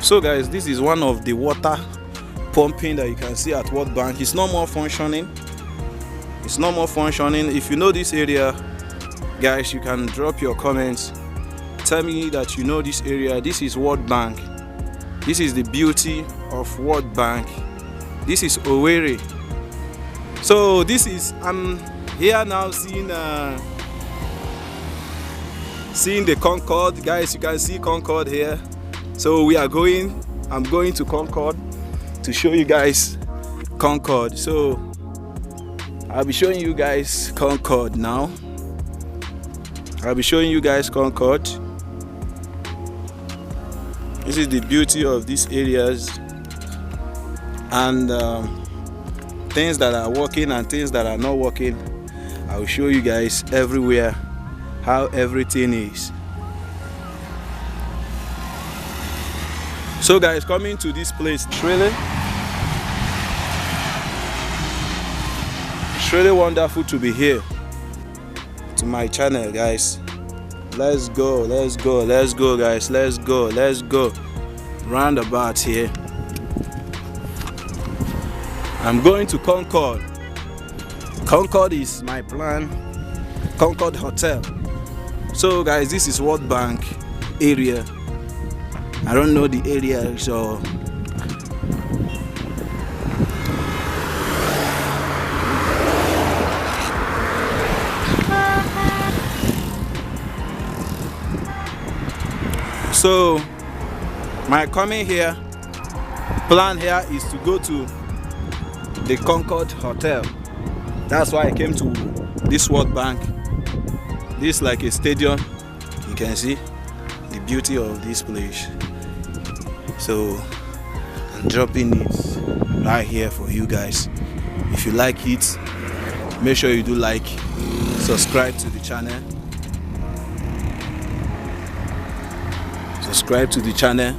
So guys, this is one of the water pumping that you can see at World Bank. It's no more functioning. It's no more functioning. If you know this area, guys, you can drop your comments. Tell me that you know this area. This is World Bank. This is the beauty of World Bank. This is Owerri. So this is, I'm here now seeing the Concord. Guys, you can see Concord here. So we are going, I'm going to Concord to show you guys Concord. So I'll be showing you guys Concord now. I'll be showing you guys Concord. This is the beauty of these areas, and things that are working and things that are not working. I will show you guys everywhere how everything is. So guys, coming to this place, it's really wonderful to be here to my channel, guys. Let's go guys, let's go roundabout here. I'm going to Concord. Concord is my plan. Concord Hotel. So guys, this is World Bank area. I don't know the area, so my coming here, plan here is to go to the Concord Hotel. That's why I came to this World Bank. This is like a stadium. You can see the beauty of this place. So I'm dropping it right here for you guys. If you like it, make sure you do like, subscribe to the channel. Subscribe to the channel.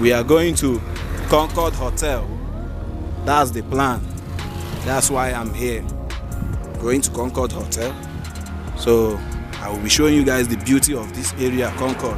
We are going to Concord Hotel. That's the plan. That's why I'm here. Going to Concord Hotel. So I will be showing you guys the beauty of this area, Concord.